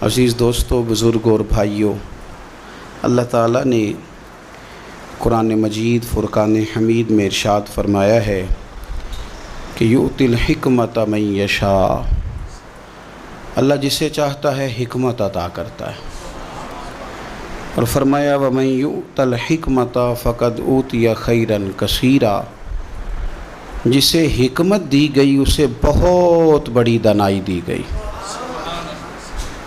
عزیز دوستو، بزرگوں اور بھائیوں، اللہ تعالیٰ نے قرآن مجید فرقان حمید میں ارشاد فرمایا ہے کہ یؤتی الحکمت من یشاء، اللہ جسے چاہتا ہے حکمت عطا کرتا ہے، اور فرمایا ومن یؤت الحکمت فقد اوتی خیرا کثیرا، جسے حکمت دی گئی اسے بہت بڑی دانائی دی گئی،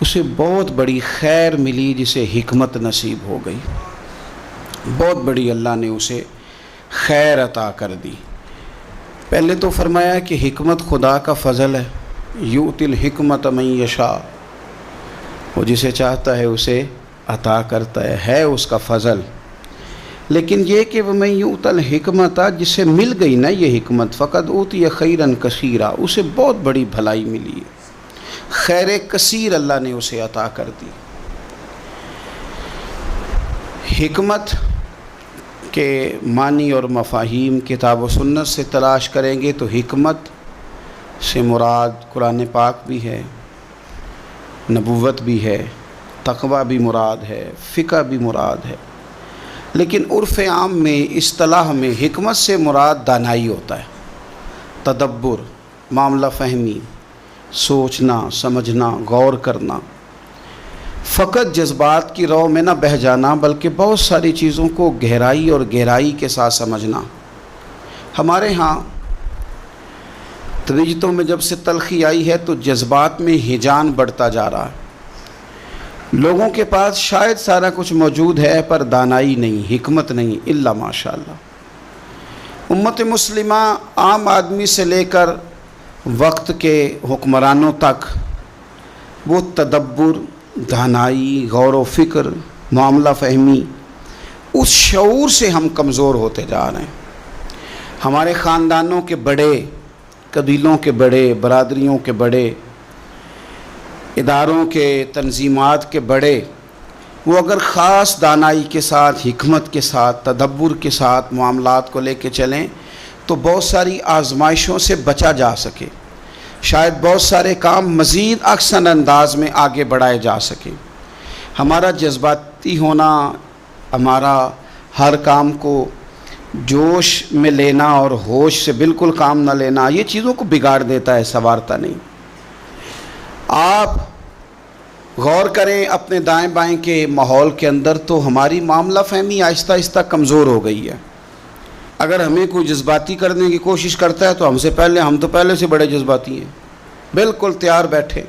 اسے بہت بڑی خیر ملی جسے حکمت نصیب ہو گئی، بہت بڑی اللہ نے اسے خیر عطا کر دی۔ پہلے تو فرمایا کہ حکمت خدا کا فضل ہے، یؤتی الحکمت من یشاء، وہ جسے چاہتا ہے اسے عطا کرتا ہے اس کا فضل۔ لیکن یہ کہ ومن یؤت الحکمت، جسے مل گئی نا یہ حکمت، فقد اوتی خیرا کثیرا، اسے بہت بڑی بھلائی ملی ہے، خیر کثیر اللہ نے اسے عطا کر دی۔ حکمت کے معنی اور مفاہیم کتاب و سنت سے تلاش کریں گے تو حکمت سے مراد قرآن پاک بھی ہے، نبوت بھی ہے، تقوی بھی مراد ہے، فقہ بھی مراد ہے، لیکن عرف عام میں اصطلاح میں حکمت سے مراد دانائی ہوتا ہے، تدبر، معاملہ فہمی، سوچنا سمجھنا، غور کرنا، فقط جذبات کی رو میں نہ بہہ جانا بلکہ بہت ساری چیزوں کو گہرائی کے ساتھ سمجھنا۔ ہمارے ہاں ترجتوں میں جب سے تلخی آئی ہے تو جذبات میں ہیجان بڑھتا جا رہا ہے، لوگوں کے پاس شاید سارا کچھ موجود ہے پر دانائی نہیں، حکمت نہیں، الا ماشاءاللہ۔ امت مسلمہ عام آدمی سے لے کر وقت کے حکمرانوں تک وہ تدبر، دانائی، غور و فکر، معاملہ فہمی، اس شعور سے ہم کمزور ہوتے جا رہے ہیں۔ ہمارے خاندانوں کے بڑے، قبیلوں کے بڑے، برادریوں کے بڑے، اداروں کے، تنظیمات کے بڑے، وہ اگر خاص دانائی کے ساتھ، حکمت کے ساتھ، تدبر کے ساتھ معاملات کو لے کے چلیں تو بہت ساری آزمائشوں سے بچا جا سکے، شاید بہت سارے کام مزید احسن انداز میں آگے بڑھائے جا سکیں۔ ہمارا جذباتی ہونا، ہمارا ہر کام کو جوش میں لینا اور ہوش سے بالکل کام نہ لینا، یہ چیزوں کو بگاڑ دیتا ہے، سنوارتا نہیں۔ آپ غور کریں اپنے دائیں بائیں کے ماحول کے اندر تو ہماری معاملہ فہمی آہستہ آہستہ کمزور ہو گئی ہے۔ اگر ہمیں کوئی جذباتی کرنے کی کوشش کرتا ہے تو ہم تو پہلے سے بڑے جذباتی ہیں، بالکل تیار بیٹھے۔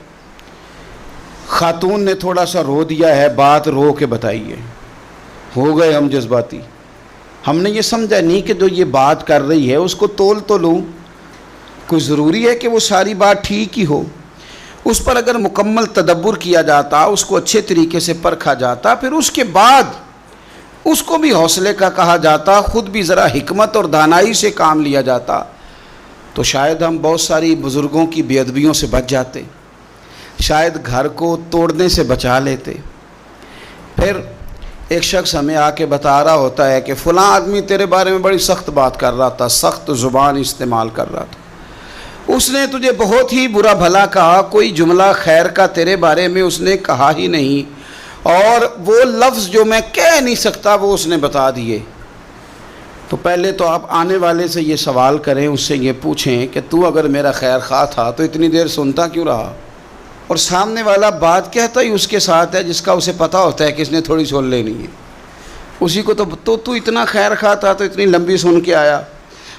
خاتون نے تھوڑا سا رو دیا ہے، بات رو کے بتائیے، ہو گئے ہم جذباتی۔ ہم نے یہ سمجھا نہیں کہ جو یہ بات کر رہی ہے اس کو تول تو لوں، کوئی ضروری ہے کہ وہ ساری بات ٹھیک ہی ہو۔ اس پر اگر مکمل تدبر کیا جاتا، اس کو اچھے طریقے سے پرکھا جاتا، پھر اس کے بعد اس کو بھی حوصلے کا کہا جاتا، خود بھی ذرا حکمت اور دانائی سے کام لیا جاتا، تو شاید ہم بہت ساری بزرگوں کی بے ادبیوں سے بچ جاتے، شاید گھر کو توڑنے سے بچا لیتے۔ پھر ایک شخص ہمیں آ کے بتا رہا ہوتا ہے کہ فلاں آدمی تیرے بارے میں بڑی سخت بات کر رہا تھا، سخت زبان استعمال کر رہا تھا، اس نے تجھے بہت ہی برا بھلا کہا، کوئی جملہ خیر کا تیرے بارے میں اس نے کہا ہی نہیں، اور وہ لفظ جو میں کہہ نہیں سکتا وہ اس نے بتا دیے۔ تو پہلے تو آپ آنے والے سے یہ سوال کریں، اس سے یہ پوچھیں کہ تو اگر میرا خیر خواہ تھا تو اتنی دیر سنتا کیوں رہا؟ اور سامنے والا بات کہتا ہی اس کے ساتھ ہے جس کا اسے پتہ ہوتا ہے کہ اس نے تھوڑی سن لینی ہے، اسی کو تو اتنا خیر خواہ تھا تو اتنی لمبی سن کے آیا،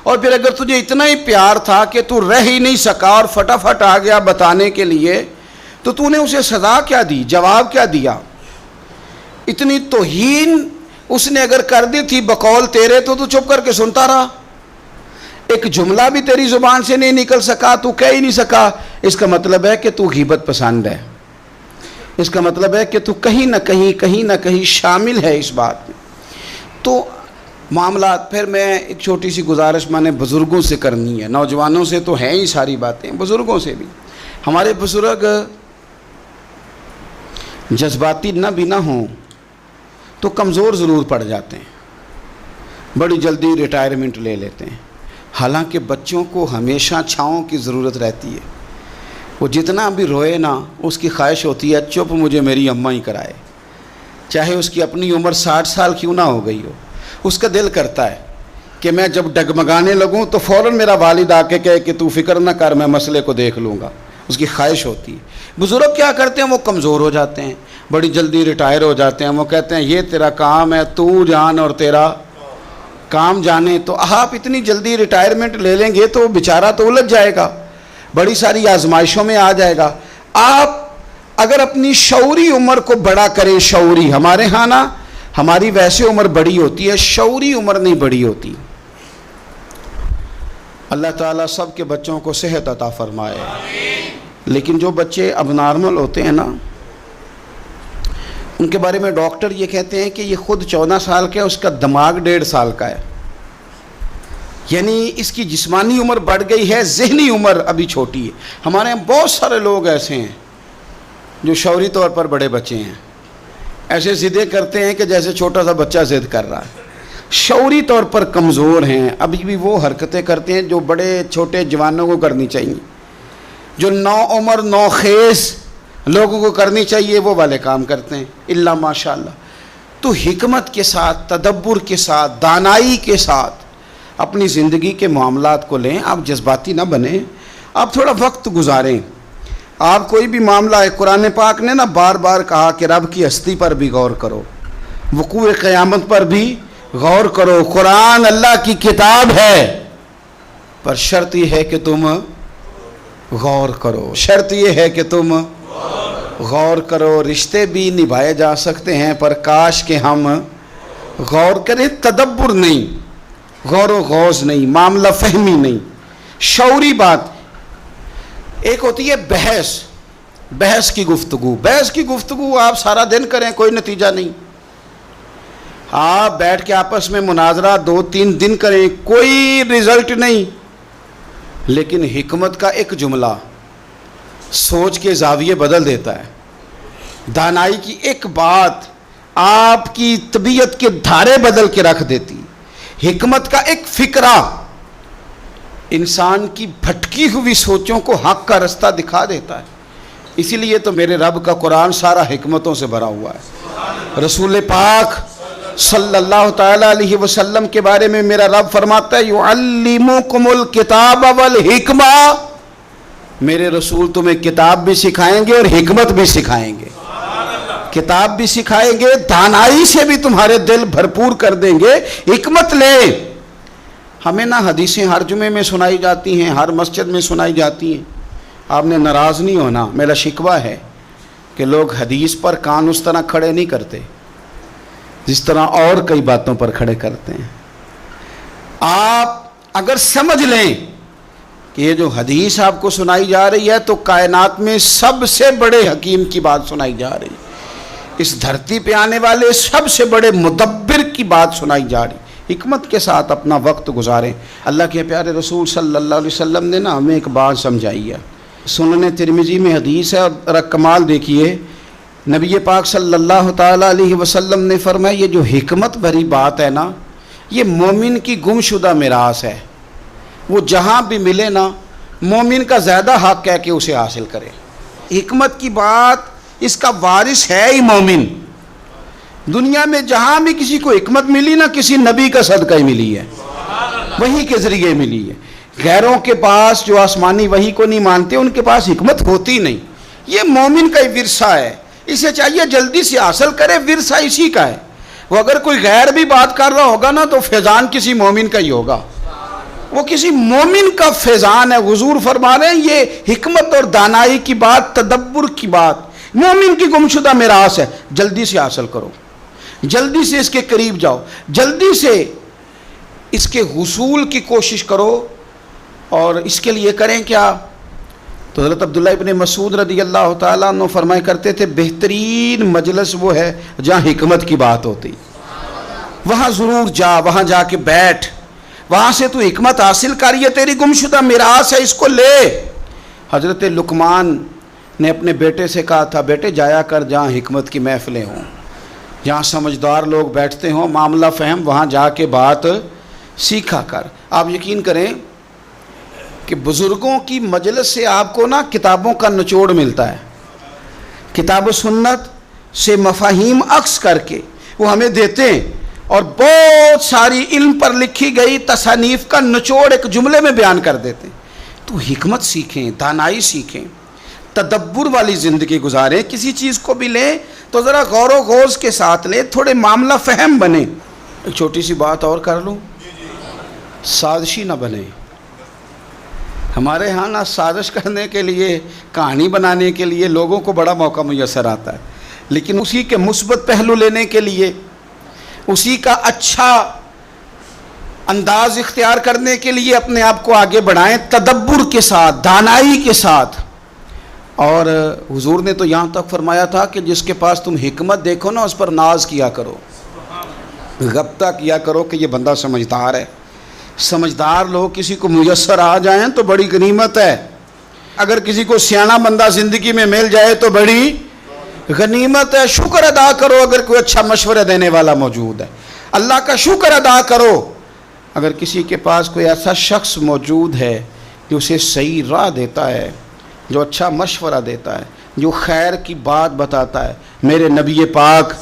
اور پھر اگر تجھے اتنا ہی پیار تھا کہ تو رہ ہی نہیں سکا اور فٹافٹ آ گیا بتانے کے لیے، تو نے اسے سزا کیا دی، جواب کیا دیا؟ اتنی توہین اس نے اگر کر دی تھی بقول تیرے تو چپ کر کے سنتا رہا، ایک جملہ بھی تیری زبان سے نہیں نکل سکا، تو کہہ ہی نہیں سکا، اس کا مطلب ہے کہ تو غیبت پسند ہے، اس کا مطلب ہے کہ تو کہیں نہ کہیں شامل ہے اس بات میں۔ تو معاملات، پھر میں ایک چھوٹی سی گزارش میں نے بزرگوں سے کرنی ہے، نوجوانوں سے تو ہیں ہی ساری باتیں، بزرگوں سے بھی۔ ہمارے بزرگ جذباتی نہ ہوں تو کمزور ضرور پڑ جاتے ہیں، بڑی جلدی ریٹائرمنٹ لے لیتے ہیں، حالانکہ بچوں کو ہمیشہ چھاؤں کی ضرورت رہتی ہے۔ وہ جتنا بھی روئے نا اس کی خواہش ہوتی ہے چپ مجھے میری اماں ہی کرائے، چاہے اس کی اپنی عمر 60 سال کیوں نہ ہو گئی ہو، اس کا دل کرتا ہے کہ میں جب ڈگمگانے لگوں تو فوراً میرا والد آ کے کہے کہ تو فکر نہ کر، میں مسئلے کو دیکھ لوں گا، اس کی خواہش ہوتی ہے۔ بزرگ کیا کرتے ہیں، وہ کمزور ہو جاتے ہیں، بڑی جلدی ریٹائر ہو جاتے ہیں، وہ کہتے ہیں یہ تیرا کام ہے، تو جان اور تیرا کام جانے۔ تو آپ اتنی جلدی ریٹائرمنٹ لے لیں گے تو وہ بیچارہ تو الجھ جائے گا، بڑی ساری آزمائشوں میں آ جائے گا۔ آپ اگر اپنی شعوری عمر کو بڑا کریں، شعوری، ہمارے ہاں نا ہماری ویسے عمر بڑی ہوتی ہے، شعوری عمر نہیں بڑی ہوتی۔ اللہ تعالیٰ سب کے بچوں کو صحت عطا فرمائے، لیکن جو بچے اب نارمل ہوتے ہیں نا ان کے بارے میں ڈاکٹر یہ کہتے ہیں کہ یہ خود 14 سال کا ہے، اس کا دماغ 1.5 سال کا ہے، یعنی اس کی جسمانی عمر بڑھ گئی ہے، ذہنی عمر ابھی چھوٹی ہے۔ ہمارے یہاں بہت سارے لوگ ایسے ہیں جو شعوری طور پر بڑے بچے ہیں، ایسے ضدیں کرتے ہیں کہ جیسے چھوٹا سا بچہ ضد کر رہا ہے، شعوری طور پر کمزور ہیں، ابھی بھی وہ حرکتیں کرتے ہیں جو بڑے چھوٹے جوانوں کو کرنی چاہیے، جو نو عمر نو خیز لوگوں کو کرنی چاہیے وہ والے کام کرتے ہیں، الا ماشاء اللہ۔ تو حکمت کے ساتھ، تدبر کے ساتھ، دانائی کے ساتھ اپنی زندگی کے معاملات کو لیں، آپ جذباتی نہ بنیں، آپ تھوڑا وقت گزاریں۔ آپ کوئی بھی معاملہ ہے، قرآن پاک نے نا بار بار کہا کہ رب کی ہستی پر بھی غور کرو، وقوع قیامت پر بھی غور کرو، قرآن اللہ کی کتاب ہے، پر شرط یہ ہے کہ تم غور کرو، شرط یہ ہے کہ تم غور کرو۔ رشتے بھی نبھائے جا سکتے ہیں پر کاش کہ ہم غور کریں، تدبر نہیں، غور و غوض نہیں، معاملہ فہمی نہیں، شعوری بات۔ ایک ہوتی ہے بحث کی گفتگو، بحث کی گفتگو آپ سارا دن کریں کوئی نتیجہ نہیں، آپ بیٹھ کے آپس میں مناظرہ 2-3 دن کریں کوئی رزلٹ نہیں، لیکن حکمت کا ایک جملہ سوچ کے زاویے بدل دیتا ہے، دانائی کی ایک بات آپ کی طبیعت کے دھارے بدل کے رکھ دیتی، حکمت کا ایک فکرہ انسان کی بھٹکی ہوئی سوچوں کو حق کا رستہ دکھا دیتا ہے۔ اسی لیے تو میرے رب کا قرآن سارا حکمتوں سے بھرا ہوا ہے۔ رسول پاک صلی اللہ تعالیٰ علیہ وسلم کے بارے میں میرا رب فرماتا ہے یعلمکم الکتاب والحکمہ، میرے رسول تمہیں کتاب بھی سکھائیں گے اور حکمت بھی سکھائیں گے، کتاب بھی سکھائیں گے، دانائی سے بھی تمہارے دل بھرپور کر دیں گے۔ حکمت لے، ہمیں نہ حدیثیں ہر جمعے میں سنائی جاتی ہیں، ہر مسجد میں سنائی جاتی ہیں، آپ نے ناراض نہیں ہونا، میرا شکوہ ہے کہ لوگ حدیث پر کان اس طرح کھڑے نہیں کرتے جس طرح اور کئی باتوں پر کھڑے کرتے ہیں۔ آپ اگر سمجھ لیں کہ یہ جو حدیث آپ کو سنائی جا رہی ہے تو کائنات میں سب سے بڑے حکیم کی بات سنائی جا رہی ہے، اس دھرتی پہ آنے والے سب سے بڑے مدبر کی بات سنائی جا رہی، حکمت کے ساتھ اپنا وقت گزاریں۔ اللہ کے پیارے رسول صلی اللہ علیہ وسلم نے نا ہمیں ایک بات سمجھائی ہے، سنن ترمذی میں حدیث ہے، اور کمال دیکھیے، نبی پاک صلی اللہ تعالیٰ علیہ وسلم نے فرمایا یہ جو حکمت بھری بات ہے نا یہ مومن کی گم شدہ میراث ہے، وہ جہاں بھی ملے نا مومن کا زیادہ حق ہے کہ اسے حاصل کرے۔ حکمت کی بات اس کا وارث ہے ہی مومن، دنیا میں جہاں بھی کسی کو حکمت ملی نا کسی نبی کا صدقہ ہی ملی ہے، وحی کے ذریعے ملی ہے۔ غیروں کے پاس جو آسمانی وحی کو نہیں مانتے ان کے پاس حکمت ہوتی نہیں، یہ مومن کا ہی ورثہ ہے، اسے چاہیے جلدی سے حاصل کرے، ورثہ اسی کا ہے۔ وہ اگر کوئی غیر بھی بات کر رہا ہوگا نا تو فیضان کسی مومن کا ہی ہوگا، وہ کسی مومن کا فیضان ہے۔ حضور فرما رہے ہیں یہ حکمت اور دانائی کی بات، تدبر کی بات مومن کی گمشدہ میراث ہے، جلدی سے حاصل کرو، جلدی سے اس کے قریب جاؤ، جلدی سے اس کے حصول کی کوشش کرو۔ اور اس کے لیے کریں کیا؟ تو حضرت عبداللہ ابن مسعود رضی اللہ تعالیٰ عنہ فرمایا کرتے تھے بہترین مجلس وہ ہے جہاں حکمت کی بات ہوتی، وہاں ضرور جا، وہاں جا کے بیٹھ، وہاں سے تو حکمت حاصل کر، یہ تیری گمشدہ میراث ہے، اس کو لے۔ حضرت لقمان نے اپنے بیٹے سے کہا تھا بیٹے جایا کر جہاں حکمت کی محفلیں ہوں، جہاں سمجھدار لوگ بیٹھتے ہوں، معاملہ فہم، وہاں جا کے بات سیکھا کر۔ آپ یقین کریں کہ بزرگوں کی مجلس سے آپ کو نا کتابوں کا نچوڑ ملتا ہے، کتاب و سنت سے مفاہیم عکس کر کے وہ ہمیں دیتے ہیں، اور بہت ساری علم پر لکھی گئی تصانیف کا نچوڑ ایک جملے میں بیان کر دیتے ہیں۔ تو حکمت سیکھیں، دانائی سیکھیں، تدبر والی زندگی گزاریں، کسی چیز کو بھی لیں تو ذرا غور و خوض کے ساتھ لیں، تھوڑے معاملہ فہم بنیں۔ ایک چھوٹی سی بات اور کر لوں، سازشی نہ بنیں۔ ہمارے ہاں نا سازش کرنے کے لیے، کہانی بنانے کے لیے لوگوں کو بڑا موقع میسر آتا ہے، لیکن اسی کے مثبت پہلو لینے کے لیے، اسی کا اچھا انداز اختیار کرنے کے لیے اپنے آپ کو آگے بڑھائیں، تدبر کے ساتھ، دانائی کے ساتھ۔ اور حضور نے تو یہاں تک فرمایا تھا کہ جس کے پاس تم حکمت دیکھو نا اس پر ناز کیا کرو، غبطہ کیا کرو کہ یہ بندہ سمجھدار ہے۔ سمجھدار لوگ کسی کو میسر آ جائیں تو بڑی غنیمت ہے، اگر کسی کو سیانا بندہ زندگی میں مل جائے تو بڑی غنیمت ہے۔ شکر ادا کرو اگر کوئی اچھا مشورہ دینے والا موجود ہے، اللہ کا شکر ادا کرو اگر کسی کے پاس کوئی ایسا شخص موجود ہے جو اسے صحیح راہ دیتا ہے، جو اچھا مشورہ دیتا ہے، جو خیر کی بات بتاتا ہے۔ میرے نبی پاک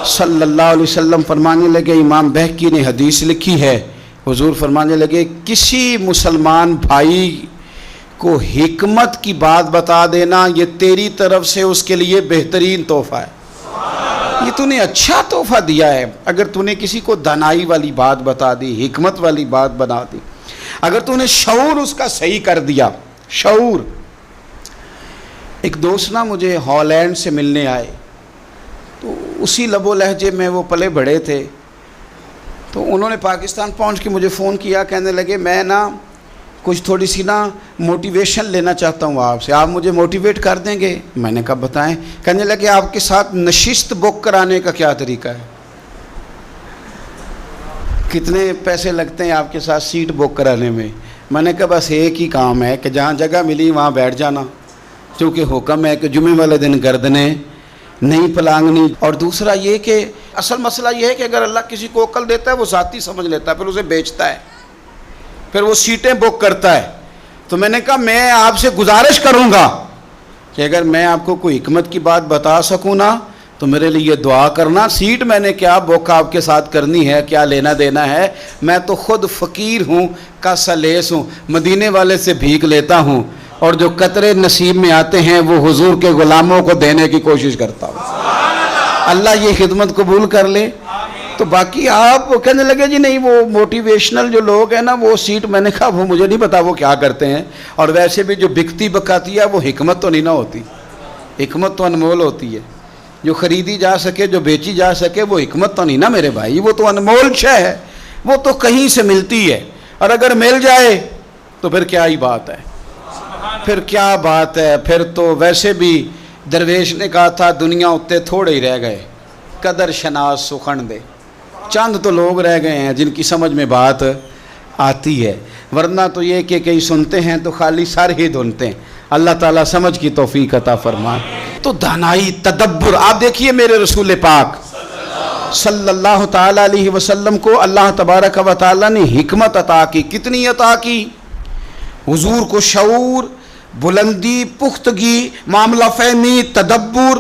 صلی اللہ علیہ وسلم فرمانے لگے، امام بہقی نے حدیث لکھی ہے، حضور فرمانے لگے کسی مسلمان بھائی کو حکمت کی بات بتا دینا یہ تیری طرف سے اس کے لیے بہترین تحفہ ہے، یہ تو نے اچھا تحفہ دیا ہے۔ اگر تو نے کسی کو دانائی والی بات بتا دی، حکمت والی بات بنا دی، اگر تو نے شعور اس کا صحیح کر دیا، شعور۔ ایک دوست نا مجھے ہالینڈ سے ملنے آئے، تو اسی لب و لہجے میں وہ پلے بڑھے تھے، تو انہوں نے پاکستان پہنچ کے مجھے فون کیا، کہنے لگے میں نا کچھ تھوڑی سی نا موٹیویشن لینا چاہتا ہوں آپ سے، آپ مجھے موٹیویٹ کر دیں گے؟ میں نے کہا بتائیں۔ کہنے لگے آپ کے ساتھ نشست بک کرانے کا کیا طریقہ ہے، کتنے پیسے لگتے ہیں آپ کے ساتھ سیٹ بک کرانے میں؟ میں نے کہا بس ایک ہی کام ہے کہ جہاں جگہ ملی وہاں بیٹھ جانا، کیونکہ حکم ہے کہ جمعے والے دن گردنیں نہیں پلانگنی۔ اور دوسرا یہ کہ اصل مسئلہ یہ ہے کہ اگر اللہ کسی کو عقل دیتا ہے وہ ذاتی سمجھ لیتا ہے، پھر اسے بیچتا ہے، پھر وہ سیٹیں بک کرتا ہے۔ تو میں نے کہا میں آپ سے گزارش کروں گا کہ اگر میں آپ کو کوئی حکمت کی بات بتا سکوں نا تو میرے لیے دعا کرنا۔ سیٹ میں نے کیا بک آپ کے ساتھ کرنی ہے، کیا لینا دینا ہے، میں تو خود فقیر ہوں، کا سلیس ہوں، مدینے والے سے بھیک لیتا ہوں، اور جو قطرے نصیب میں آتے ہیں وہ حضور کے غلاموں کو دینے کی کوشش کرتا ہوں۔ اللہ یہ خدمت قبول کر لے۔ تو باقی آپ کہنے لگے جی نہیں وہ موٹیویشنل جو لوگ ہیں نا وہ سیٹ، میں نے کہا وہ مجھے نہیں پتا وہ کیا کرتے ہیں، اور ویسے بھی جو بکتی بکاتی ہے وہ حکمت تو نہیں نہ ہوتی، حکمت تو انمول ہوتی ہے، جو خریدی جا سکے، جو بیچی جا سکے وہ حکمت تو نہیں نا میرے بھائی، وہ تو انمول شے ہے، وہ تو کہیں سے ملتی ہے، اور اگر مل جائے تو پھر کیا ہی بات ہے، پھر کیا بات ہے، پھر تو ویسے بھی درویش نے کہا تھا دنیا اتے تھوڑے ہی رہ گئے، قدر شناس سخن دے، چند تو لوگ رہ گئے ہیں جن کی سمجھ میں بات آتی ہے، ورنہ تو یہ کہ کئی سنتے ہیں تو خالی سر ہی دھنتے ہیں۔ اللہ تعالیٰ سمجھ کی توفیق عطا فرمائے۔ تو دانائی، تدبر، آپ دیکھیے میرے رسول پاک صلی اللہ تعالیٰ علیہ وسلم کو اللہ تبارک و تعالیٰ نے حکمت عطا کی، کتنی عطا کی؟ حضور کو شعور، بلندی، پختگی، معاملہ فہمی، تدبر،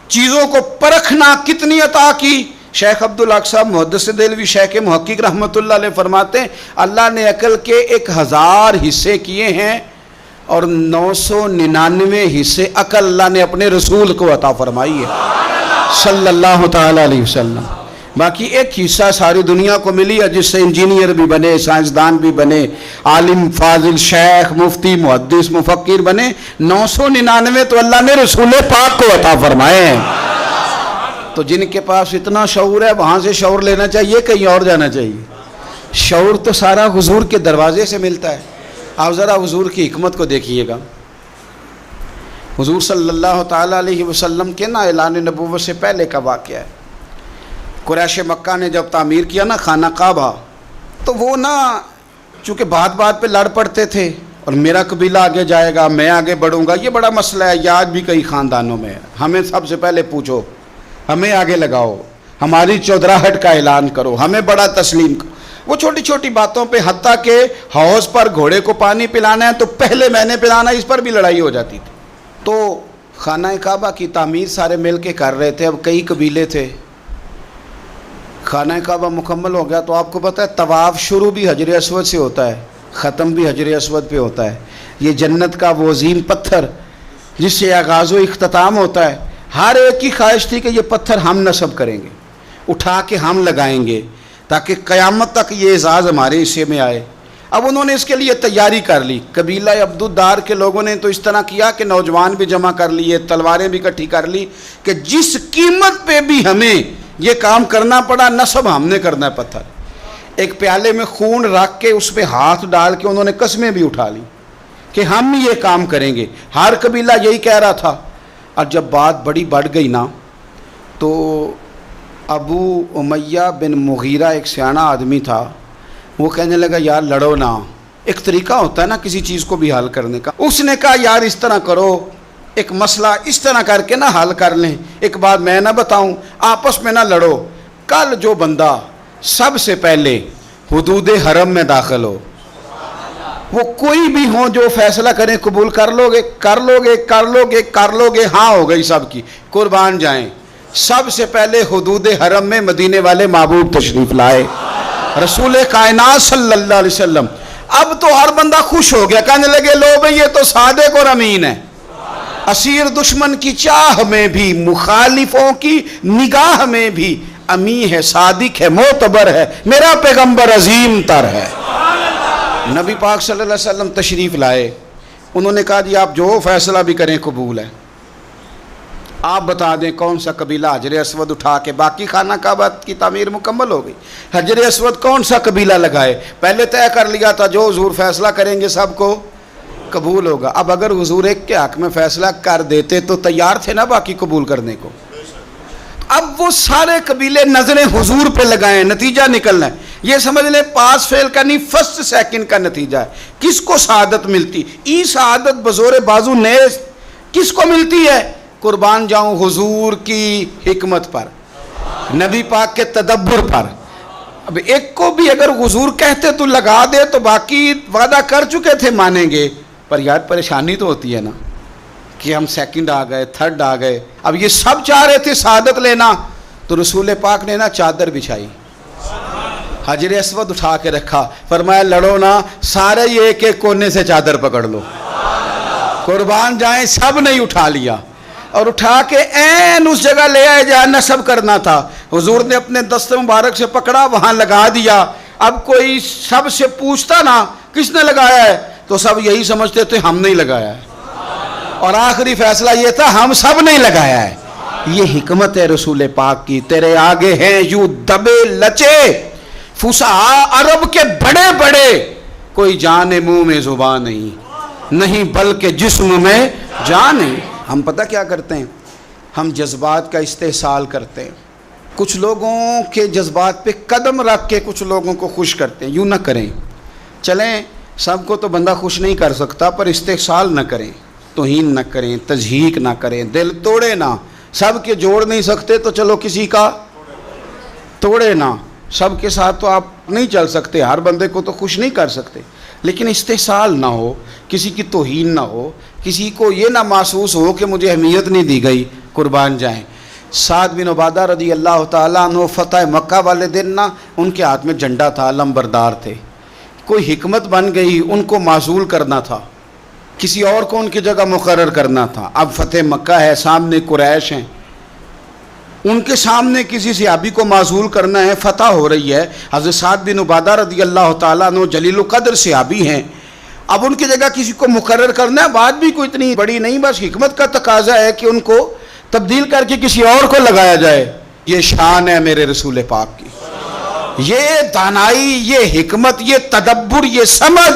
چیزوں کو پرکھنا کتنی عطا کی۔ شیخ عبدالاقصی محدث دہلوی شیخ محقق رحمۃ اللہ علیہ فرماتے ہیں اللہ نے عقل کے 1000 حصے کیے ہیں اور 999 حصے عقل اللہ نے اپنے رسول کو عطا فرمائی ہے صلی اللہ تعالیٰ علیہ وسلم۔ باقی ایک حصہ ساری دنیا کو ملی ہے جس سے انجینئر بھی بنے، سائنسدان بھی بنے، عالم فاضل شیخ مفتی محدث مفکر بنے، 999 تو اللہ نے رسول پاک کو عطا فرمائے ہیں۔ تو جن کے پاس اتنا شعور ہے وہاں سے شعور لینا چاہیے، کہیں اور جانا چاہیے؟ شعور تو سارا حضور کے دروازے سے ملتا ہے۔ آپ ذرا حضور کی حکمت کو دیکھیے گا۔ حضور صلی اللہ تعالیٰ علیہ وسلم کے نا اعلان نبوت سے پہلے کا واقعہ ہے۔ قریش مکہ نے جب تعمیر کیا نا خانہ کعبہ، تو وہ نا چونکہ بات بات پہ لڑ پڑتے تھے، اور میرا قبیلہ آگے جائے گا، میں آگے بڑھوں گا، یہ بڑا مسئلہ ہے، یہ آج بھی کئی خاندانوں میں ہے۔ ہمیں سب سے پہلے پوچھو، ہمیں آگے لگاؤ، ہماری چودراہٹ کا اعلان کرو، ہمیں بڑا تسلیم کرو۔ وہ چھوٹی چھوٹی باتوں پہ، حتیٰ کہ حوض پر گھوڑے کو پانی پلانا ہے تو پہلے میں نے پلانا، اس پر بھی لڑائی ہو جاتی تھی۔ تو خانہ کعبہ کی تعمیر سارے مل کے کر رہے تھے، اب کئی قبیلے تھے، خانہ کعبہ مکمل ہو گیا تو آپ کو پتہ ہے طواف شروع بھی حجر اسود سے ہوتا ہے، ختم بھی حجر اسود پہ ہوتا ہے۔ یہ جنت کا وہ عظیم پتھر جس سے آغاز و اختتام ہوتا ہے، ہر ایک کی خواہش تھی کہ یہ پتھر ہم نصب کریں گے، اٹھا کے ہم لگائیں گے تاکہ قیامت تک یہ اعزاز ہمارے حصے میں آئے۔ اب انہوں نے اس کے لیے تیاری کر لی، قبیلہ عبدالدار کے لوگوں نے تو اس طرح کیا کہ نوجوان بھی جمع کر لیے، تلواریں بھی اکٹھی کر لی کہ جس قیمت پہ بھی ہمیں یہ کام کرنا پڑا، نصب ہم نے کرنا ہے پتھر۔ ایک پیالے میں خون رکھ کے اس پہ ہاتھ ڈال کے انہوں نے قسمیں بھی اٹھا لی کہ ہم یہ کام کریں گے، ہر قبیلہ یہی کہہ رہا تھا۔ اور جب بات بڑی بڑھ گئی نا تو ابو امیہ بن مغیرہ ایک سیاںا آدمی تھا، وہ کہنے لگا یار لڑو نا، ایک طریقہ ہوتا ہے نا کسی چیز کو بھی حل کرنے کا۔ اس نے کہا یار اس طرح کرو، ایک مسئلہ اس طرح کر کے نہ حل کر لیں، ایک بات میں نہ بتاؤں، آپس میں نہ لڑو، کل جو بندہ سب سے پہلے حدود حرم میں داخل ہو، وہ کوئی بھی ہو جو فیصلہ کریں قبول کر لو گے، کر لو گے، کر لو گے، کر لو گے، ہاں ہو گئی سب کی، قربان جائیں۔ سب سے پہلے حدود حرم میں مدینے والے محبوب تشریف لائے، رسول کائنات صلی اللہ علیہ وسلم۔ اب تو ہر بندہ خوش ہو گیا، کہنے لگے لو بھئی یہ تو صادق اور امین ہے، اسیر دشمن کی چاہ میں بھی، مخالفوں کی نگاہ میں بھی امین ہے، صادق ہے، معتبر ہے، میرا پیغمبر عظیم تر ہے۔ نبی پاک صلی اللہ علیہ وسلم تشریف لائے، انہوں نے کہا جی آپ جو فیصلہ بھی کریں قبول ہے، آپ بتا دیں کون سا قبیلہ حجر اسود اٹھا کے، باقی خانہ کعبہ کی تعمیر مکمل ہو گئی، حجر اسود کون سا قبیلہ لگائے، پہلے طے کر لیا تھا جو حضور فیصلہ کریں گے سب کو قبول ہوگا۔ اب اگر حضور ایک کے حق میں فیصلہ کر دیتے تو تیار تھے نا باقی قبول کرنے کو۔ اب وہ سارے قبیلے نظریں حضور پہ لگائیں، نتیجہ نکلنا ہے، یہ سمجھ لیں پاس فیل کا نہیں، فرسٹ سیکنڈ کا نتیجہ ہے۔ کس کو سعادت ملتی؟ ای سعادت بزور بازو نیز کس کو ملتی ہے؟ قربان جاؤں حضور کی حکمت پر، نبی پاک کے تدبر پر۔ اب ایک کو بھی اگر حضور کہتے تو لگا دے تو باقی وعدہ کر چکے تھے مانیں گے، پر یار پریشانی تو ہوتی ہے نا کہ ہم سیکنڈ آ گئے، تھرڈ آ گئے۔ اب یہ سب چاہ رہے تھے سعادت لینا، تو رسول پاک نے نا چادر بچھائی، حجر اسود اٹھا کے رکھا، فرمایا لڑو نا، سارے یہ ایک ایک کونے سے چادر پکڑ لو، قربان جائیں۔ سب نے اٹھا لیا اور اٹھا کے این اس جگہ لے آئے جہاں نصب کرنا تھا، حضور نے اپنے دست مبارک سے پکڑا، وہاں لگا دیا۔ اب کوئی سب سے پوچھتا نا کس نے لگایا ہے تو سب یہی سمجھتے تھے ہم نہیں لگایا ہے، اور آخری فیصلہ یہ تھا ہم سب نہیں لگایا ہے۔ یہ حکمت ہے رسول پاک کی۔ تیرے آگے ہیں یوں دبے لچے فصحاء عرب کے بڑے بڑے، کوئی جان منہ میں زبان نہیں بلکہ جسم میں جان ہے۔ ہم پتہ کیا کرتے ہیں؟ ہم جذبات کا استحصال کرتے ہیں، کچھ لوگوں کے جذبات پہ قدم رکھ کے کچھ لوگوں کو خوش کرتے ہیں۔ یوں نہ کریں، چلیں سب کو تو بندہ خوش نہیں کر سکتا، پر استحصال نہ کریں، توہین نہ کریں، تضحیک نہ کریں، دل توڑے نہ۔ سب کے جوڑ نہیں سکتے تو چلو کسی کا توڑے نہ، سب کے ساتھ تو آپ نہیں چل سکتے، ہر بندے کو تو خوش نہیں کر سکتے، لیکن استحصال نہ ہو، کسی کی توہین نہ ہو، کسی کو یہ نہ محسوس ہو کہ مجھے اہمیت نہیں دی گئی، قربان جائیں۔ سعد بن عبادہ رضی اللہ تعالیٰ عنہ فتح مکہ والے دن نا ان کے ہاتھ میں جھنڈا تھا، لمبردار تھے، کوئی حکمت بن گئی، ان کو معزول کرنا تھا، کسی اور کو ان کی جگہ مقرر کرنا تھا۔ اب فتح مکہ ہے، سامنے قریش ہیں، ان کے سامنے کسی صحابی کو معزول کرنا ہے، فتح ہو رہی ہے، حضرت سعد بن عبادہ رضی اللہ تعالیٰ عنہ جلیل القدر صحابی ہیں، اب ان کی جگہ کسی کو مقرر کرنا ہے، بات بھی کوئی اتنی بڑی نہیں، بس حکمت کا تقاضا ہے کہ ان کو تبدیل کر کے کسی اور کو لگایا جائے۔ یہ شان ہے میرے رسول پاک کی، یہ دانائی، یہ حکمت، یہ تدبر، یہ سمجھ،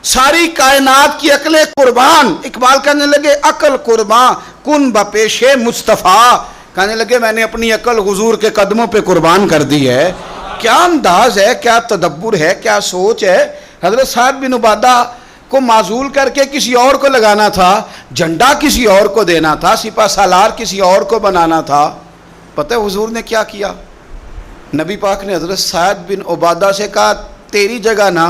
ساری کائنات کی عقلیں قربان۔ اقبال کہنے لگے عقل قربان کن بپیش مصطفیٰ، کہنے لگے میں نے اپنی عقل حضور کے قدموں پہ قربان کر دی ہے۔ کیا انداز ہے، کیا تدبر ہے، کیا سوچ ہے۔ حضرت سعد بن عبادہ کو معزول کر کے کسی اور کو لگانا تھا، جھنڈا کسی اور کو دینا تھا، سپہ سالار کسی اور کو بنانا تھا۔ پتہ ہے حضور نے کیا کیا؟ نبی پاک نے حضرت سعد بن عبادہ سے کہا تیری جگہ نا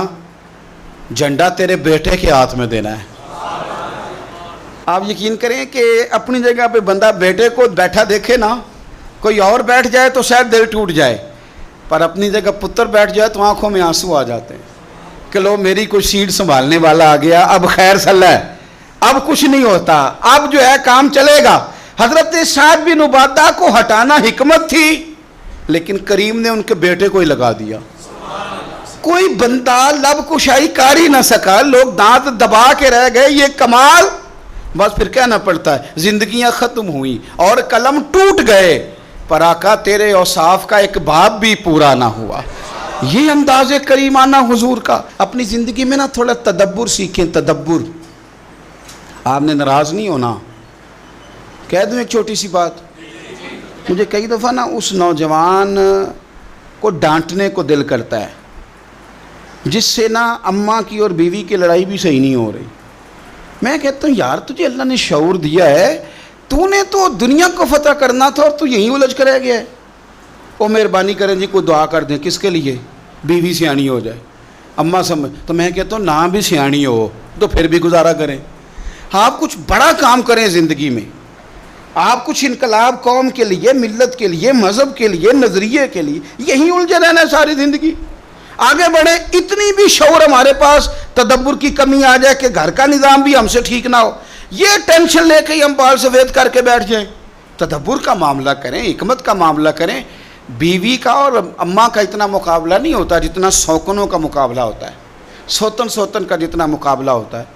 جھنڈا تیرے بیٹے کے ہاتھ میں دینا ہے. آپ یقین کریں کہ اپنی جگہ پہ بندہ بیٹے کو بیٹھا دیکھے نا, کوئی اور بیٹھ جائے تو شاید دل ٹوٹ جائے, پر اپنی جگہ پتر بیٹھ جائے تو آنکھوں میں آنسو آ جاتے ہیں کہ لو میری کوئی سیٹ سنبھالنے والا آ گیا, اب خیر صلاح ہے, اب کچھ نہیں ہوتا, اب جو ہے کام چلے گا. حضرت سعد بن عبادہ کو ہٹانا حکمت تھی, لیکن کریم نے ان کے بیٹے کو ہی لگا دیا. کوئی بندہ لب کشائی کر ہی نہ سکا, لوگ دانت دبا کے رہ گئے, یہ کمال. بس پھر کہنا پڑتا ہے زندگیاں ختم ہوئی اور قلم ٹوٹ گئے, پر آقا تیرے اوصاف کا ایک باب بھی پورا نہ ہوا. یہ انداز کریمانہ حضور کا. اپنی زندگی میں نا تھوڑا تدبر سیکھیں, تدبر. آپ نے ناراض نہیں ہونا. کہہ دوں ایک چھوٹی سی بات, مجھے کئی دفعہ نا اس نوجوان کو ڈانٹنے کو دل کرتا ہے جس سے نا اماں کی اور بیوی کی لڑائی بھی صحیح نہیں ہو رہی. میں کہتا ہوں یار تجھے اللہ نے شعور دیا ہے, تو نے تو دنیا کو فتح کرنا تھا اور تو یہیں الجھ کر رہ گیا ہے. وہ مہربانی کریں جی کوئی دعا کر دیں, کس کے لیے؟ بیوی سیانی ہو جائے, اماں سمجھ. تو میں کہتا ہوں نہ بھی سیانی ہو تو پھر بھی گزارا کریں. آپ کچھ بڑا کام کریں زندگی میں, آپ کچھ انقلاب قوم کے لیے, ملت کے لیے, مذہب کے لیے, نظریے کے لیے, یہیں الجھے رہنا ہے ساری زندگی. آگے بڑھیں. اتنی بھی شعور ہمارے پاس, تدبر کی کمی آ جائے کہ گھر کا نظام بھی ہم سے ٹھیک نہ ہو, یہ ٹینشن لے کے ہی ہم بال سفید کر کے بیٹھ جائیں. تدبر کا معاملہ کریں, حکمت کا معاملہ کریں. بیوی کا اور اماں کا اتنا مقابلہ نہیں ہوتا جتنا سوکنوں کا مقابلہ ہوتا ہے, سوتن کا جتنا مقابلہ ہوتا ہے.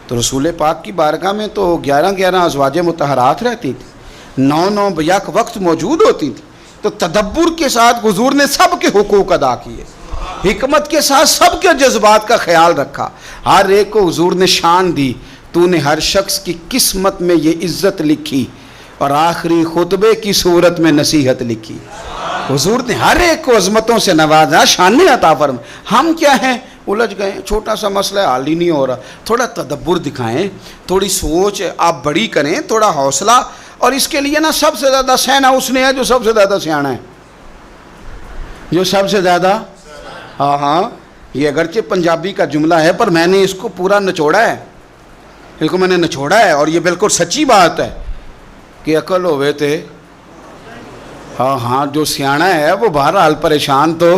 تو رسول پاک کی بارگاہ میں تو 11 ازواج مطہرات رہتی تھی, 9 بیک وقت موجود ہوتی تھی. تو تدبر کے ساتھ حضور نے سب کے حقوق ادا کیے, حکمت کے ساتھ سب کے جذبات کا خیال رکھا, ہر ایک کو حضور نے شان دی. تو نے ہر شخص کی قسمت میں یہ عزت لکھی اور آخری خطبے کی صورت میں نصیحت لکھی. حضور نے ہر ایک کو عظمتوں سے نوازا, شان عطا فرما. ہم کیا ہیں, الجھ گئے, چھوٹا سا مسئلہ حل ہی نہیں ہو رہا. تھوڑا تدبر دکھائیں, تھوڑی سوچ آپ بڑی کریں, تھوڑا حوصلہ. اور اس کے لیے نا سب سے زیادہ سہنا اس نے ہے جو سب سے زیادہ سیانا ہے, جو سب سے زیادہ. ہاں یہ اگرچہ پنجابی کا جملہ ہے پر میں نے اس کو پورا نچوڑا ہے, اس کو میں نے نچوڑا ہے, اور یہ بالکل سچی بات ہے کہ عقل ہوئے تھے. ہاں جو سیانا ہے وہ بہرحال پریشان تو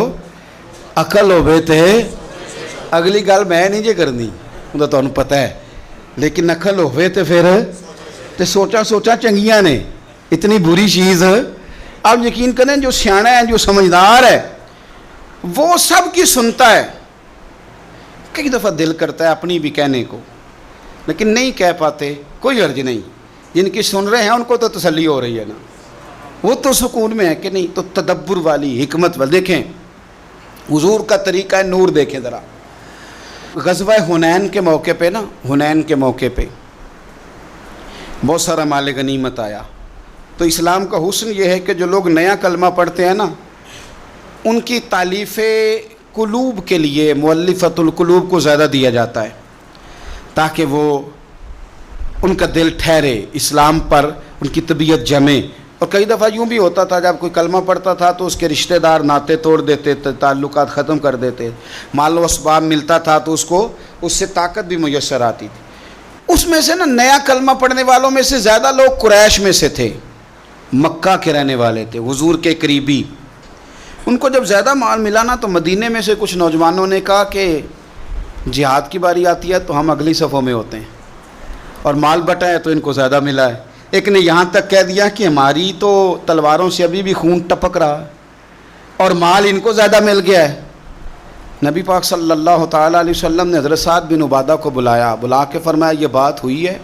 عقل ہوئے تھے. اگلی گل میں نہیں جے کرنی, وہ تو انہوں پتہ ہے, لیکن عقل ہوئے تھے پھر تے سوچا چنگیاں نے, اتنی بری چیز. آپ یقین کریں جو سیانا ہے, جو سمجھدار ہے, وہ سب کی سنتا ہے. کئی دفعہ دل کرتا ہے اپنی بھی کہنے کو, لیکن نہیں کہہ پاتے. کوئی حرج نہیں, جن کی سن رہے ہیں ان کو تو تسلی ہو رہی ہے نا, وہ تو سکون میں ہے کہ نہیں. تو تدبر والی, حکمت والی. دیکھیں حضور کا طریقہ نور دیکھیں ذرا. غزوہ حنین کے موقع پہ نا, حنین کے موقع پہ بہت سارا مال غنیمت آیا. تو اسلام کا حسن یہ ہے کہ جو لوگ نیا کلمہ پڑھتے ہیں نا, ان کی تالیف قلوب کے لیے مؤلفۃ القلوب کو زیادہ دیا جاتا ہے, تاکہ وہ ان کا دل ٹھہرے اسلام پر, ان کی طبیعت جمے. اور کئی دفعہ یوں بھی ہوتا تھا جب کوئی کلمہ پڑھتا تھا تو اس کے رشتہ دار ناطے توڑ دیتے تھے, تعلقات ختم کر دیتے, مال و اسباب ملتا تھا تو اس سے طاقت بھی میسر آتی تھی. اس میں سے نا نیا کلمہ پڑھنے والوں میں سے زیادہ لوگ قریش میں سے تھے, مکہ کے رہنے والے تھے, حضور کے قریبی. ان کو جب زیادہ مال ملا نا تو مدینے میں سے کچھ نوجوانوں نے کہا کہ جہاد کی باری آتی ہے تو ہم اگلی صفوں میں ہوتے ہیں, اور مال بٹا ہے تو ان کو زیادہ ملا ہے. ایک نے یہاں تک کہہ دیا کہ ہماری تو تلواروں سے ابھی بھی خون ٹپک رہا اور مال ان کو زیادہ مل گیا ہے. نبی پاک صلی اللہ تعالیٰ علیہ وسلم نے حضرت سعد بن عبادہ کو بلا کے فرمایا یہ بات ہوئی ہے؟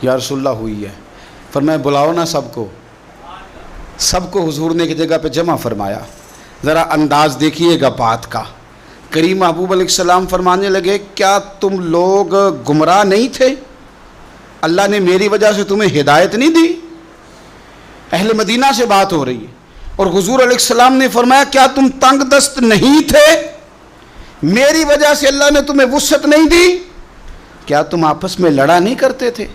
یا رسول اللہ ہوئی ہے. فرمایا بلاؤ نا سب کو حضور نے ایک جگہ پہ جمع فرمایا. ذرا انداز دیکھیے گا بات کا. کریم محبوب علیہ السلام فرمانے لگے کیا تم لوگ گمراہ نہیں تھے؟ اللہ نے میری وجہ سے تمہیں ہدایت نہیں دی؟ اہل مدینہ سے بات ہو رہی ہے. اور حضور علیہ السلام نے فرمایا کیا تم تنگ دست نہیں تھے؟ میری وجہ سے اللہ نے تمہیں وسعت نہیں دی؟ کیا تم آپس میں لڑا نہیں کرتے تھے؟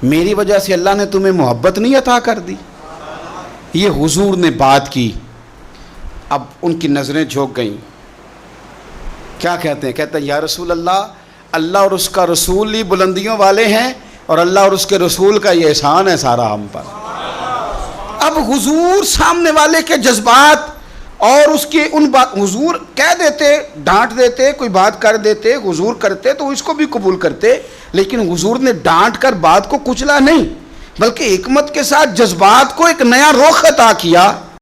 میری وجہ سے اللہ نے تمہیں محبت نہیں عطا کر دی؟ یہ حضور نے بات کی. اب ان کی نظریں جھک گئیں. کیا کہتے ہیں؟ کہتے ہیں یا رسول اللہ، اللہ اور اس کا رسول ہی بلندیوں والے ہیں، اور اللہ اور اس کے رسول کا یہ احسان ہے سارا ہم پر۔ اب حضور سامنے والے کے جذبات اور اس کے ان بات، حضور کہہ دیتے، ڈانٹ دیتے، کوئی بات کر دیتے، حضور کرتے تو اس کو بھی قبول کرتے، لیکن حضور نے ڈانٹ کر بات کو کچلا نہیں، بلکہ حکمت کے ساتھ جذبات کو ایک نیا رخ عطا کیا۔